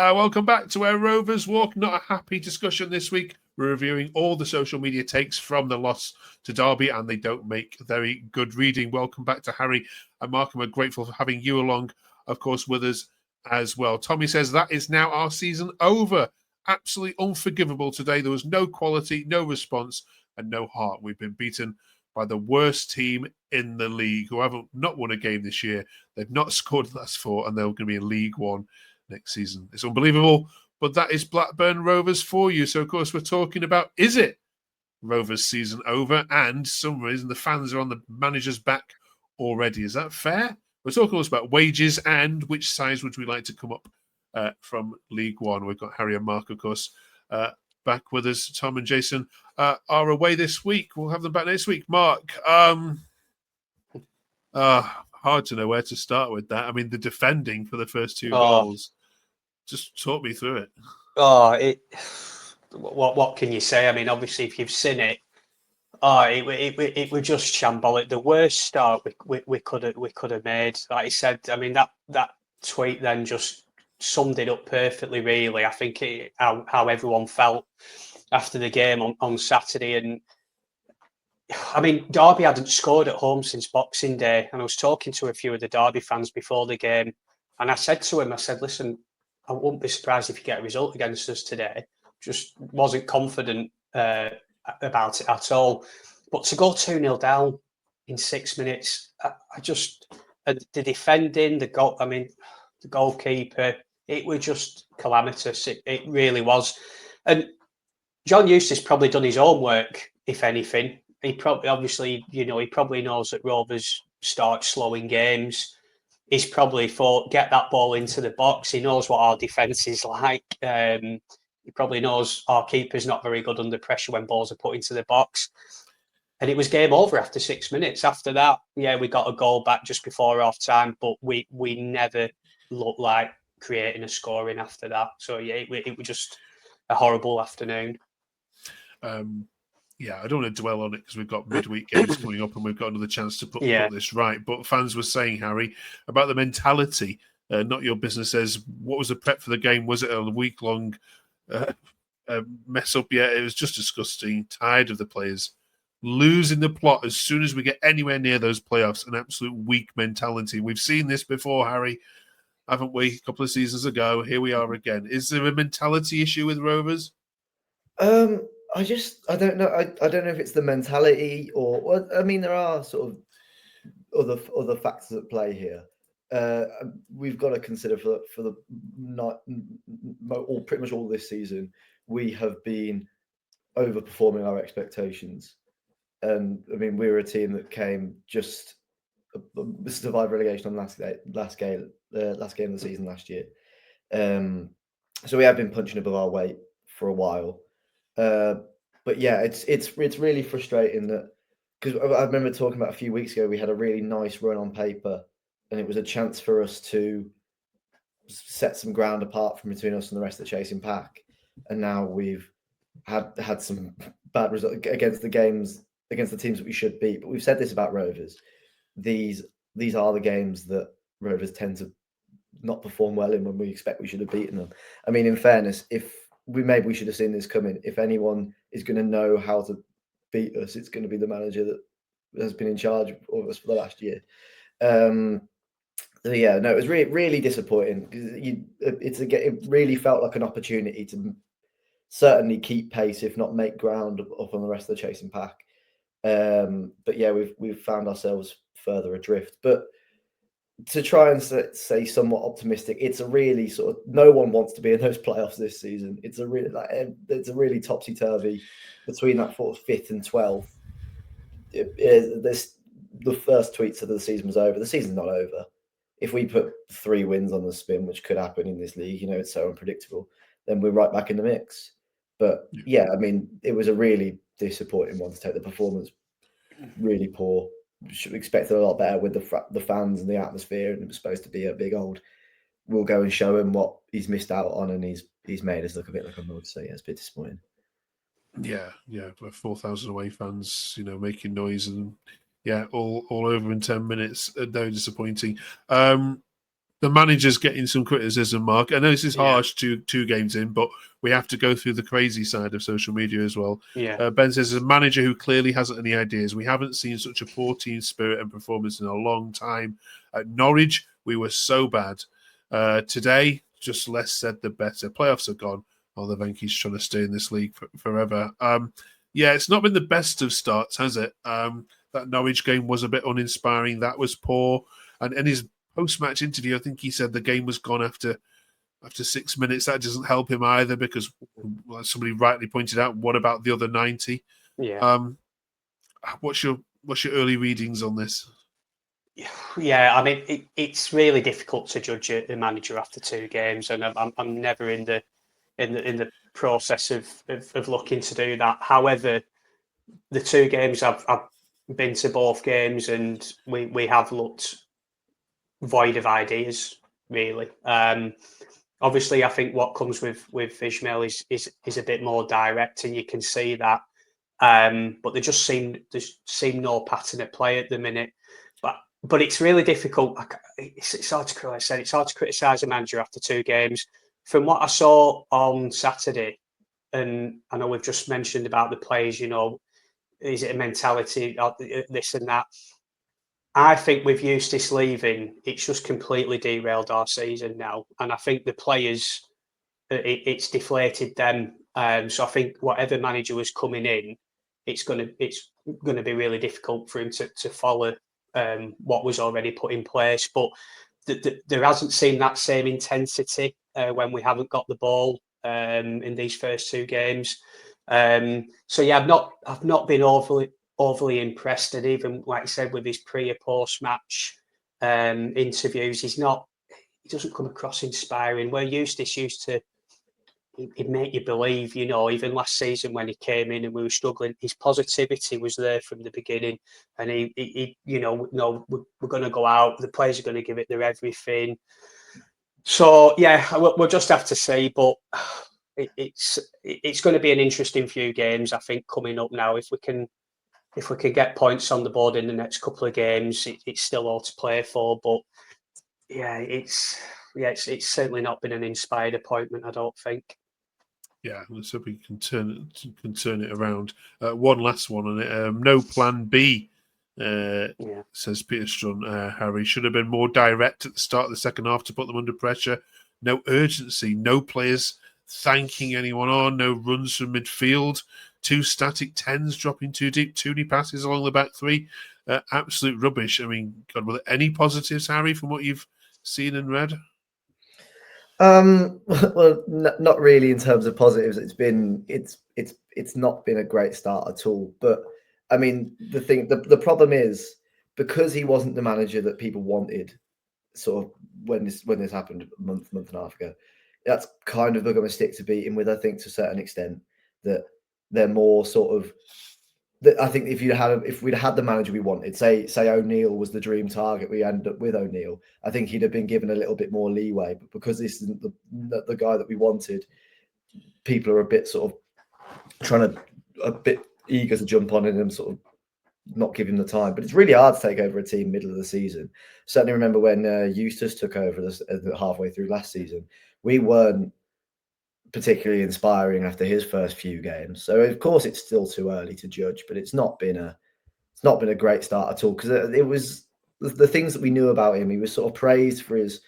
Welcome back to Where Rovers Walk. Not a happy discussion this week. We're reviewing all the social media takes from the loss to Derby, and they don't make very good reading. Welcome back to Harry and Mark, and we're grateful for having you along, of course, with us as well. Tommy says that is now our season over. Absolutely unforgivable today. There was no quality, no response, and no heart. We've been beaten by the worst team in the league, who haven't not won a game this year. They've not scored the last 4, and they're going to be in League One next season. It's unbelievable, but that is Blackburn Rovers for you. So, of course, we're talking about, is it Rovers season over? And some reason the fans are on the manager's back already. Is that fair? We're talking also about wages and which size would we like to come up from League One. We've got Harry and Mark, of course, back with us. Tom and Jason are away this week. We'll have them back next week. Mark, hard to know where to start with that. I mean, the defending for the first 2 goals. Just talk me through it. What can you say? I mean, obviously, if you've seen it, it was just shambolic. The worst start we could have made. Like I said, I mean that tweet then just summed it up perfectly. Really, I think how everyone felt after the game on Saturday, and I mean, Derby hadn't scored at home since Boxing Day, and I was talking to a few of the Derby fans before the game, and I said to him, listen, I wouldn't be surprised if you get a result against us today. Just wasn't confident about it at all. But to go 2-0 down in 6 minutes, the defending, the goalkeeper, it was just calamitous. It really was. And John Eustace probably done his own work, if anything. He probably knows that Rovers start slow in games. He's probably thought, get that ball into the box. He knows what our defence is like. He probably knows our keeper's not very good under pressure when balls are put into the box. And it was game over after 6 minutes. After that, we got a goal back just before half time, but we never looked like creating a scoring after that. So, it was just a horrible afternoon. I don't want to dwell on it because we've got midweek games coming up and we've got another chance to put this right. But fans were saying, Harry, about the mentality. Not Your Business says, what was the prep for the game? Was it a week-long mess up? Yeah, it was just disgusting. Tired of the players losing the plot as soon as we get anywhere near those playoffs. An absolute weak mentality. We've seen this before, Harry, haven't we? A couple of seasons ago. Here we are again. Is there a mentality issue with Rovers? I don't know. I don't know if it's the mentality or I mean, there are sort of other factors at play here. We've got to consider for the pretty much all this season, we have been overperforming our expectations. And I mean, we were a team that came just survived relegation on last game of the season last year. So we have been punching above our weight for a while. But yeah, it's really frustrating that, because I remember talking about a few weeks ago, we had a really nice run on paper, and it was a chance for us to set some ground apart from between us and the rest of the chasing pack. And now we've had some bad results against the teams that we should beat. But we've said this about Rovers. These are the games that Rovers tend to not perform well in when we expect we should have beaten them. I mean, in fairness, we should have seen this coming. If anyone is going to know how to beat us, it's going to be the manager that has been in charge of us for the last year. It was really disappointing because it really felt like an opportunity to certainly keep pace, if not make ground up on the rest of the chasing pack. But yeah, we've found ourselves further adrift. But to try and say somewhat optimistic, it's a really sort of, no one wants to be in those playoffs this season. It's a really topsy-turvy between that 4th, 5th and 12th. The first tweet said that the season was over. The season's not over. If we put 3 wins on the spin, which could happen in this league, it's so unpredictable, then we're right back in the mix. But yeah, I mean, it was a really disappointing one to take. The performance really poor. Should have expected a lot better with the fans and the atmosphere, and it was supposed to be a big old, we'll go and show him what he's missed out on, and he's made us look a bit like a mud. So yeah, it's a bit disappointing. Yeah, 4,000 away fans, making noise and all over in 10 minutes. Very disappointing. The manager's getting some criticism, Mark. I know this is Yeah. harsh, two games in, but we have to go through the crazy side of social media as well. Yeah. Ben says, as a manager who clearly hasn't any ideas, we haven't seen such a poor team spirit and performance in a long time. At Norwich, we were so bad. Today, just less said the better. Playoffs are gone. Oh, the Venky's trying to stay in this league forever. Yeah, it's not been the best of starts, has it? That Norwich game was a bit uninspiring. That was poor. And in his post-match interview, I think he said the game was gone after 6 minutes. That doesn't help him either because, like somebody rightly pointed out, what about the other 90? Yeah. What's your early readings on this? Yeah, I mean, it's really difficult to judge a manager after 2 games, and I'm never in the process of looking to do that. However, the 2 games I've been to both games, and we have looked void of ideas, really. Obviously, I think what comes with Ishmael is a bit more direct, and you can see that. But there seem no pattern of play at the minute. But it's really difficult. It's hard to, like I said, it's hard to criticise a manager after 2 games. From what I saw on Saturday, and I know we've just mentioned about the players, is it a mentality, this and that? I think with Eustace leaving, it's just completely derailed our season now. And I think the players, it's deflated them. So I think whatever manager was coming in, it's going to be really difficult for him to follow what was already put in place. But there hasn't seemed that same intensity when we haven't got the ball in these first 2 games. So yeah, I've not been overly impressed, and even like I said with his pre or post match interviews, he doesn't come across inspiring. Where Eustace used to, he'd make you believe, even last season when he came in and we were struggling, his positivity was there from the beginning, and he no, we're going to go out, the players are going to give it their everything. So yeah, we'll just have to see, but it's going to be an interesting few games, I think, coming up now. If we can get points on the board in the next couple of games, it's still all to play for. But yeah, it's certainly not been an inspired appointment, I don't think. Yeah, let's hope we can turn it around. One last one on it. No plan B, says Peter Strun. Harry should have been more direct at the start of the second half to put them under pressure. No urgency, no players thanking anyone on, no runs from midfield, 2 static 10s dropping too deep, 2 deep passes along the back 3. Absolute rubbish. I mean, God, were there any positives, Harry, from what you've seen and read? Well, not really in terms of positives. It's not been a great start at all. But I mean, the problem is because he wasn't the manager that people wanted, sort of when this happened a month and a half ago. That's kind of become a stick to beat him with, I think, to a certain extent, that they're more sort of. I think if we'd had the manager we wanted, say O'Neill was the dream target, we ended up with O'Neill, I think he'd have been given a little bit more leeway. But because this isn't the guy that we wanted, people are a bit sort of a bit eager to jump on him and sort of not give him the time. But it's really hard to take over a team middle of the season. Certainly remember when Eustace took over halfway through last season, we weren't particularly inspiring after his first few games. So of course it's still too early to judge, but it's not been a great start at all, because it was the things that we knew about him. He was sort of praised for his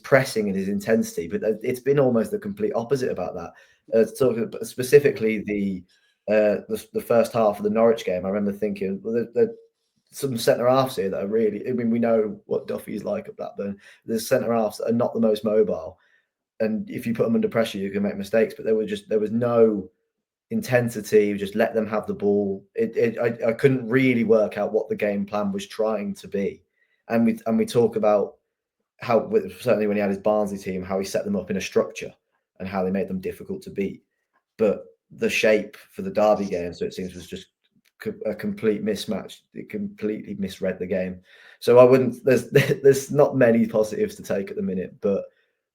pressing and his intensity, but it's been almost the complete opposite about that. So specifically the first half of the Norwich game, I remember thinking, well, some centre halves here that are really. I mean, we know what Duffy's like at Blackburn. There's centre halves that are not the most mobile, and if you put them under pressure, you can make mistakes. But there was no intensity. You just let them have the ball. I couldn't really work out what the game plan was trying to be, and we talk about how, certainly when he had his Barnsley team, how he set them up in a structure and how they made them difficult to beat. But the shape for the Derby game, so it seems, was just a complete mismatch. It completely misread the game. So I wouldn't. There's not many positives to take at the minute, but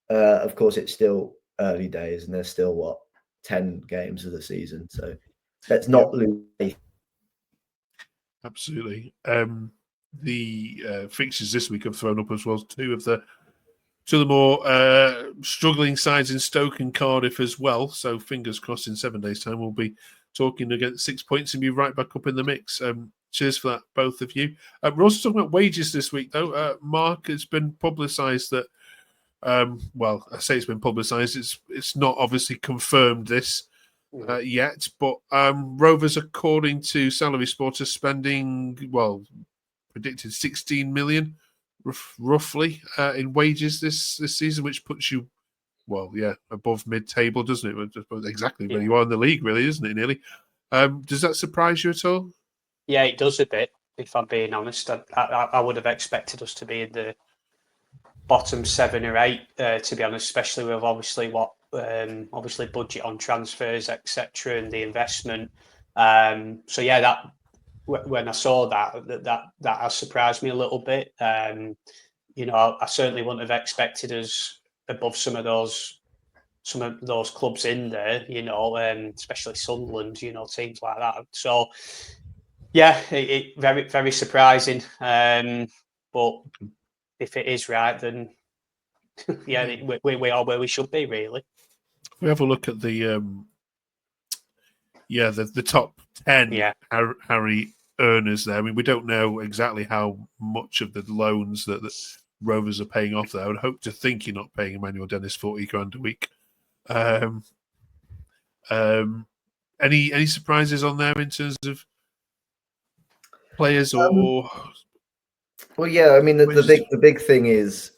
of course it's still early days, and there's still 10 games of the season. So let's not lose faith. Absolutely. The fixtures this week have thrown up as well two two of the more struggling sides in Stoke and Cardiff as well. So fingers crossed in 7 days' time we'll be talking against 6 points and be right back up in the mix. Cheers for that, both of you. We're also talking about wages this week, though. Mark, it's been publicised that, well, I say it's been publicised. It's not obviously confirmed this yet, but Rovers, according to Salary Sport, are spending, well, predicted 16 million roughly in wages this season, which puts you, well, yeah, above mid-table, doesn't it? Exactly where you are in the league, really, isn't it, nearly? Does that surprise you at all? Yeah, it does a bit, if I'm being honest. I would have expected us to be in the bottom 7 or 8, to be honest, especially with obviously obviously budget on transfers, etc., and the investment. So yeah, that when I saw that has surprised me a little bit. You know, I certainly wouldn't have expected us above some of those clubs in there. You know, especially Sunderland. You know, teams like that. So yeah, it very, very surprising. But if it is right, then yeah, we are where we should be, really. We have a look at the the top 10 Harry earners there. I mean, we don't know exactly how much of the loans that Rovers are paying off there. I would hope to think you're not paying Emmanuel Dennis 40 grand a week. Any surprises on there in terms of players or? Well, yeah, I mean the big thing is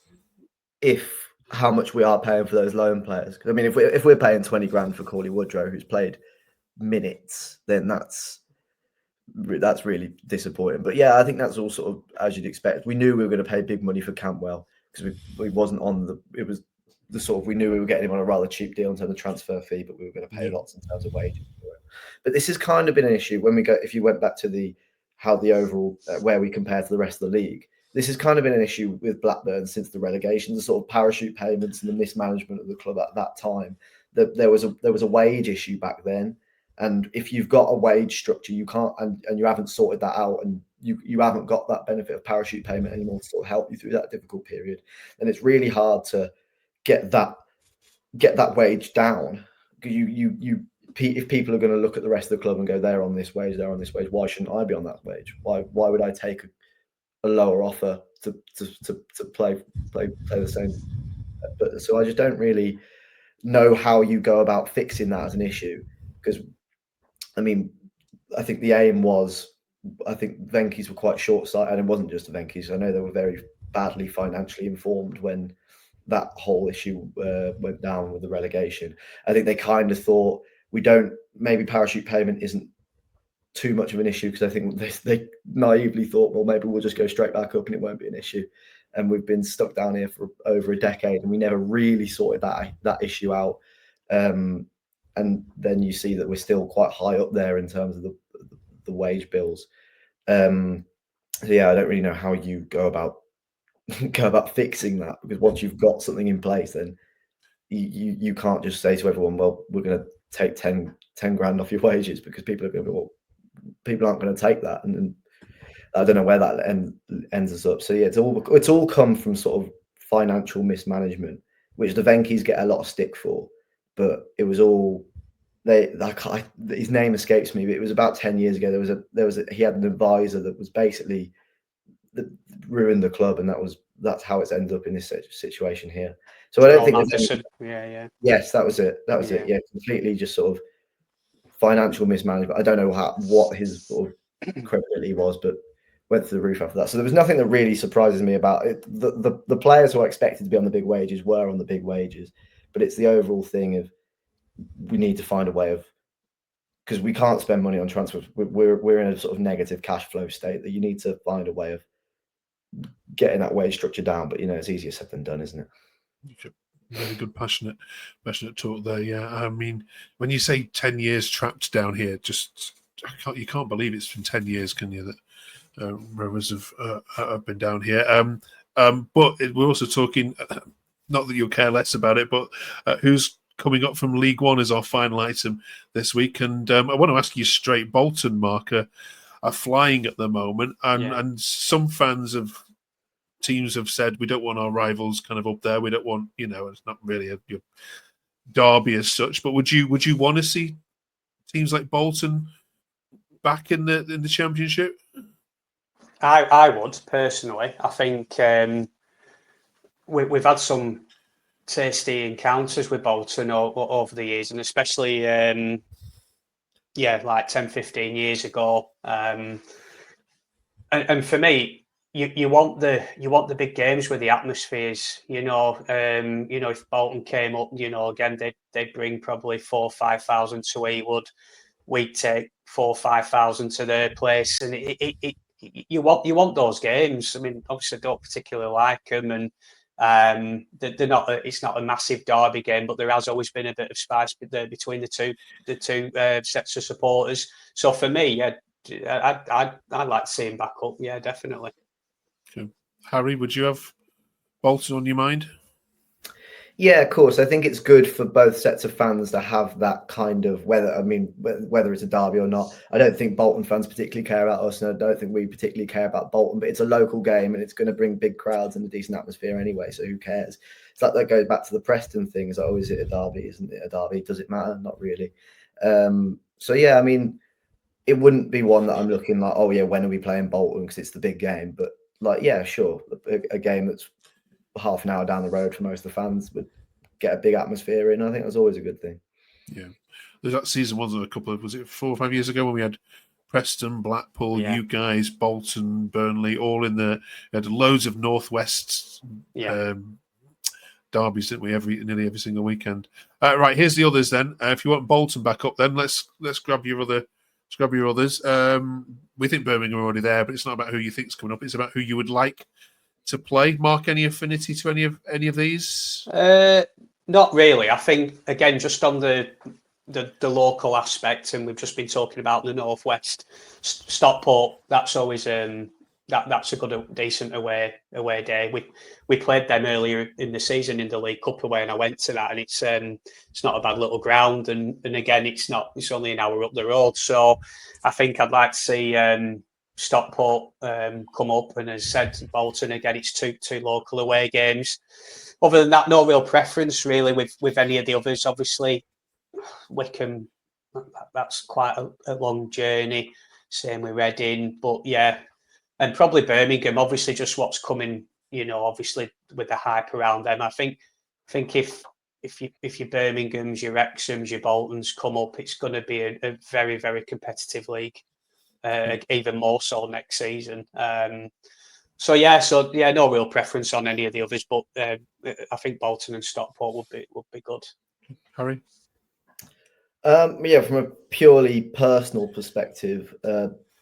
how much we are paying for those loan players. I mean, if we're paying 20 grand for Corley Woodrow, who's played minutes, then that's really disappointing. But yeah, I think that's all sort of as you'd expect. We knew we were going to pay big money for Campbell because we wasn't on the. It was the sort of, we knew we were getting him on a rather cheap deal in terms of transfer fee, but we were going to pay lots in terms of wages. But this has kind of been an issue when if you went back to how the overall where we compare to the rest of the league. This has kind of been an issue with Blackburn since the relegation, the sort of parachute payments and the mismanagement of the club at that time. There was a wage issue back then. And if you've got a wage structure, you can't, and you haven't sorted that out, and you haven't got that benefit of parachute payment anymore to sort of help you through that difficult period, then it's really hard to get that wage down. If people are going to look at the rest of the club and go, they're on this wage, why shouldn't I be on that wage? Why would I take a lower offer to play the same? But so I just don't really know how you go about fixing that as an issue, because I mean, I think the aim was, I think Venky's were quite short-sighted, and it wasn't just the Venky's. I know they were very badly financially informed when that whole issue went down with the relegation. I think they kind of thought maybe parachute payment isn't too much of an issue, because I think they naively thought, well, maybe we'll just go straight back up and it won't be an issue. And we've been stuck down here for over a decade, and we never really sorted that issue out. And then you see that we're still quite high up there in terms of the wage bills. So yeah, I don't really know how you go about fixing that, because once you've got something in place, then you can't just say to everyone, well, we're going to take 10 grand off your wages, because people are going to be, well, people aren't going to take that, and I don't know where that ends us up. So yeah, it's all come from sort of financial mismanagement, which the Venky's get a lot of stick for. But it was all his name escapes me, but it was about 10 years ago. He had an advisor that was basically that ruined the club, and that's how it's ended up in this situation here. So I don't think yes, that was it. Yeah, completely just sort of financial mismanagement. I don't know what his sort of credibility was, but went through the roof after that. So there was nothing that really surprises me about it. The players who are expected to be on the big wages were on the big wages, but it's the overall thing of, we need to find a way of, because we can't spend money on transfers. We're in a sort of negative cash flow state, that you need to find a way of getting that wage structure down. But it's easier said than done, isn't it? Very good, passionate talk there. Yeah, I mean, when you say 10 years trapped down here, you can't believe it's been 10 years, can you? That Rovers have been down here. But we're also talking, not that you'll care less about it, but who's coming up from League One is our final item this week. And I want to ask you straight, Bolton, Mark, are flying at the moment, and some fans have teams have said we don't want our rivals kind of up there. We don't want, it's not really your derby as such. But would you want to see teams like Bolton back in the Championship? I would personally. I think we've had some tasty encounters with Bolton over the years, and especially like 10, 15 years ago. And for me, you want the big games with the atmospheres. If Bolton came up, again they'd bring probably 4,000 or 5,000 to Ewood. We'd take 4,000 or 5,000 to their place, and you want those games. I mean, obviously, I don't particularly like them, and they're not. It's not a massive derby game, but there has always been a bit of spice between the two sets of supporters. So for me, yeah, I'd like to see him back up. Yeah, definitely. Okay. Harry, would you have Bolton on your mind? Yeah, of course. I think it's good for both sets of fans to have that kind of whether it's a derby or not. I don't think Bolton fans particularly care about us, and I don't think we particularly care about Bolton. But it's a local game, and it's going to bring big crowds and a decent atmosphere anyway. So who cares? It's like that goes back to the Preston thing. Is is it a derby? Isn't it a derby? Does it matter? Not really. So yeah, I mean, it wouldn't be one that I'm looking like, oh yeah, when are we playing Bolton because it's the big game? But like, yeah, sure, a game that's half an hour down the road for most of the fans would get a big atmosphere in. I think that's always a good thing. Yeah. There's that season, wasn't it, was it 4 or 5 years ago when we had Preston, Blackpool, you guys, Bolton, Burnley, all in we had loads of Northwest derbies, didn't we, nearly every single weekend. Right, here's the others then. If you want Bolton back up, then let's grab your others. We think Birmingham are already there, but it's not about who you think's coming up. It's about who you would like to play. Mark, any affinity to any of these? Not really. I think again, just on the local aspect, and we've just been talking about the Northwest. Stockport. That's always that's a good, decent away day. We played them earlier in the season in the League Cup away, and I went to that, and it's not a bad little ground, and again, it's only an hour up the road. So I think I'd like to see Stockport come up, and as I said, Bolton again. It's two local away games. Other than that, no real preference really with any of the others. Obviously, Wickham, that's quite a long journey. Same with Reading, but yeah, and probably Birmingham. Obviously, just what's coming. Obviously with the hype around them. I think if your Birminghams, your Wrexhams, your Boltons come up, it's going to be a very, very competitive league. Even more so next season. So no real preference on any of the others, but I think Bolton and Stockport would be good. Harry? From a purely personal perspective,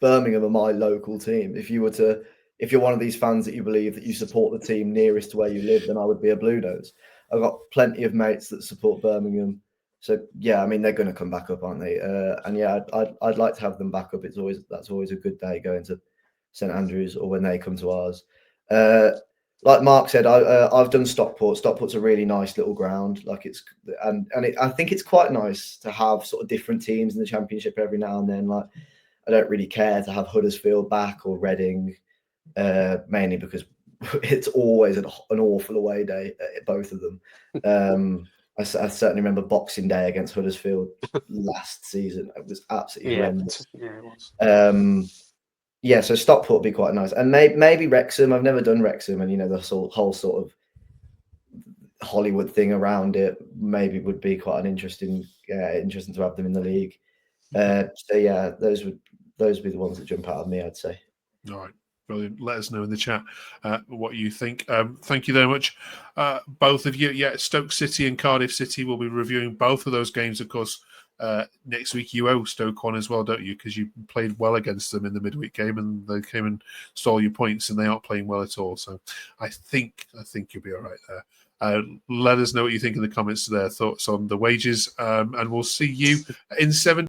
Birmingham are my local team. If you're one of these fans that you believe that you support the team nearest to where you live, then I would be a Blue Nose. I've got plenty of mates that support Birmingham. So yeah, I mean they're going to come back up, aren't they? And yeah, I'd like to have them back up. That's always a good day going to St Andrews or when they come to ours. Like Mark said, I've done Stockport. Stockport's a really nice little ground. I think it's quite nice to have sort of different teams in the Championship every now and then. Like I don't really care to have Huddersfield back or Reading, mainly because it's always an awful away day at both of them. I certainly remember Boxing Day against Huddersfield last season. It was absolutely horrendous. Yeah, it was. So Stockport would be quite nice. And maybe Wrexham. I've never done Wrexham, and the whole sort of Hollywood thing around it maybe would be quite an interesting to have them in the league. Those would be the ones that jump out of me, I'd say. All right. Brilliant. Let us know in the chat what you think. Thank you very much, both of you. Yeah, Stoke City and Cardiff City will be reviewing both of those games, of course. Next week you owe Stoke one as well, don't you? Because you played well against them in the midweek game, and they came and stole your points, and they aren't playing well at all. So I think you'll be all right there. Let us know what you think in the comments there. Thoughts on the wages, and we'll see you in 7